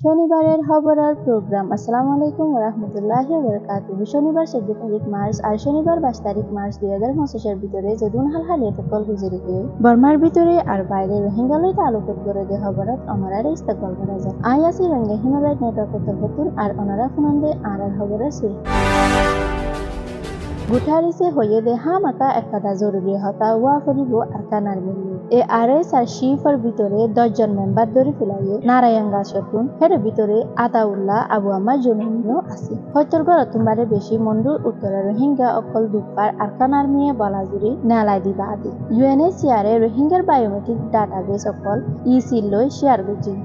শনিবারের খবরের প্রোগ্রাম। আসসালামু আলাইকুম ওয়া রাহমাতুল্লাহি ওয়া বারাকাতুহু। শনিবার 14 তারিখ মার্চ আর শনিবার 22 তারিখ মার্চ 2025 এর ভিতরে যেদিন হালহালি তকল গুজরিকে বর্মার ভিতরে আর বাইরে রোহিঙ্গা লইতে আলোকত করে দে খবরত অনারা ইস্তেকবাল করা যায়। আই আসি রঙে হিউম্যান রাইট নেটওয়ার্ক তরফতুন আর অনারা ফোনন্দে আর খবরের সুর গুঠারিসে হয়ে দে হামাকা একটা জরুরি হতা ওয়া ফরিব আরকানার মিলি এ আরএস আর শিফার ভিতরে 10 জন মেম্বার ধরে ফেলাইয়ে নারায়ণগা শতুন হের ভিতরে আতাউল্লাহ আবু আমার জমিনিও আছে হয়তোর গরতুমারে বেশি মন্ডুর উত্তরে রোহিঙ্গা অকল দুপার আরকানার মিয়ে বলাজুরি নালাই দিবা আদি ইউএনএইচসিআর এ রোহিঙ্গার বায়োমেট্রিক ডাটাবেস অকল ইসি লই শেয়ার গুজি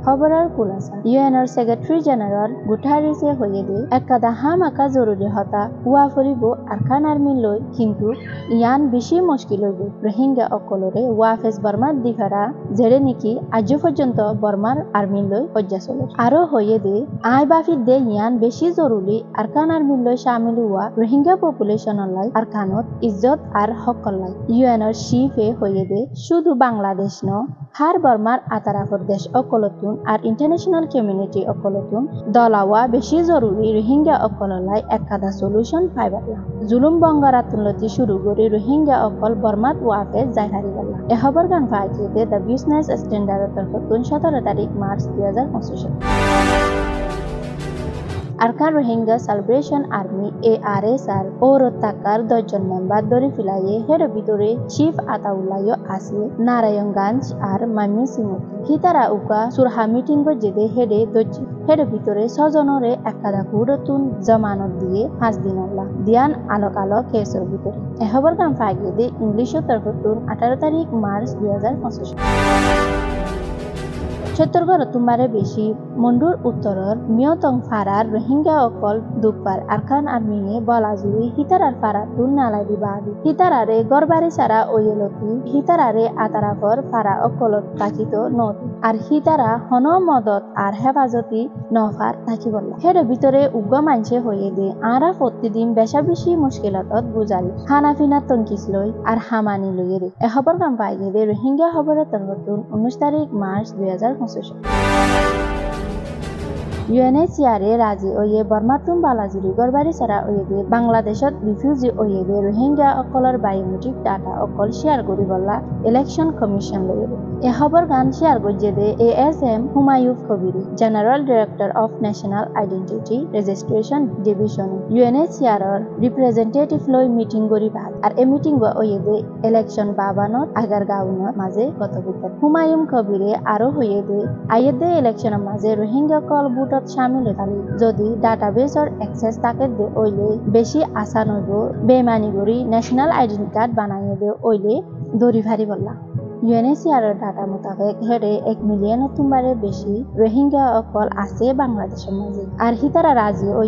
খবরের খুলাসা ইউএনর সেক্রেটারি জেনারেল গুটারেসে হয়ে দে একাদা হামাকা জরুরি হতা ওয়া ফরিব আরকান আর্মি লই কিন্তু ইয়ান বেশি মুশকিল হইব রোহিঙ্গা অকলরে ওয়াফেস বর্মার দিফারা যেড়ে নাকি আজ পর্যন্ত বর্মার আর্মি লই হজ্জা চলে আরো হয়ে দে আই বাফি দে ইয়ান বেশি জরুরি আরকান আর্মি লই শামিল হওয়া রোহিঙ্গা পপুলেশন লাই আরকানত ইজ্জত আর হকল লাই ইউএনর শিফে হয়ে দে শুধু বাংলাদেশ ন হার বর্মার আতারাফর দেশ অকলতুন আর ইন্টারন্যাশনাল কমিউনিটি অকলতুন দলাওয়া বেশি জরুরি রোহিঙ্গা অকললাই একাদা সলিউশন পাইবালা জুলুম বঙ্গারাতুলতি শুরু করে রোহিঙ্গা অকল বর্মাত ওয়াফে যাই হারিবালা এ খবর গান ফাইকিতে দ্য বিজনেস স্ট্যান্ডার্ড তরফতুন 17 তারিখ March 2025 Arakan Rohingya Salvation Army ARSR ওর তাকার 10 জন মেম্বার ধরে ফেলাইয়ে হের ভিতরে চিফ আতাউল্লাহ আছে নারায়ণগঞ্জ আর ময়মনসিংহ হিতারা উকা সুরহা মিটিং যেদে হেডে দজ্জি হের ভিতরে 6 জনরে একাদা কুরতুন জামানত দিয়ে 5 দিন আল্লাহ দিয়ান আলোক কেসের ভিতরে এ খবর গান ফাইগে দে ইংলিশের তরফতুন 18 তারিখ মার্চ 2025 ছত্তরগড় তুমারে বেশি মন্ডুর উত্তরর মিয়তং ফারার রোহিঙ্গা অকল দুপার আরকান আর্মিয়ে বলাজুই হিতারার ফারা তুন নালাই দিবা আদি হিতারারে গরবারে সারা ওয়েলতি হিতারারে আতারাফর ফারা অকলত তাকিত নদী আর হিতারা হন মদত আর হেফাজতি নফার থাকি বললা হের ভিতরে উগ্র মানছে হয়ে দে আরা প্রতিদিন বেশা বেশি মুশকিলাতত বুঝালি খানাফিনা তঙ্কিস লই আর হামানি লইয়ে রে এ খবর কাম পাই দে রোহিঙ্গা খবরের তরফতুন 19 তারিখ মার্চ 2025 ইউএনএইচসিআর এ রাজি ওয়ে বর্মাতুন বালাজুরি গরবারি সারা ওয়ে দে বাংলাদেশত রিফিউজি ওয়ে দে রোহিঙ্গা অকলর বায়োমেট্রিক ডাটা অকল শেয়ার করি বললা ইলেকশন কমিশন লইয়ে এ খবর গান শেয়ার করছে দে ASM হুমায়ুন কবিরি general director of national identity registration division UNHCR এর রিপ্রেজেন্টেটিভ লই মিটিং করি বাদ আর এ মিটিং ওয়ে দে ইলেকশন বাবানত আগার গাউনের মাঝে গত বুধবার হুমায়ুন কবিরে আরো হয়ে দে আইয়েদে ইলেকশনের মাঝে রোহিঙ্গা কল বুট শামিল হতালি যদি ডাটাবেসর অ্যাক্সেস তাকে দে ওইলে বেশি আসান হইব বেমানি করি ন্যাশনাল আইডেন্টি কার্ড বানাইয়ে দে ওইলে দড়ি ভারি বললা ইউএনএইচসিআর এর ডাটা মোতাবেক হেরে 1 মিলিয়ন তুমারে বেশি রোহিঙ্গা অকল আছে বাংলাদেশের মাঝে আর হিতারা রাজি ওই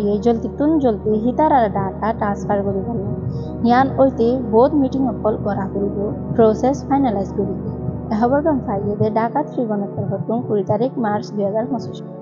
জলদি হিতারার ডাটা ট্রান্সফার করি বললা ইয়ান ওইতে বোধ মিটিং অকল করা করিব প্রসেস ফাইনালাইজ করিব খবর গান ফাইয়ে দে ঢাকা ত্রিভুবনের তরফতুন 20 তারিখ মার্চ 2025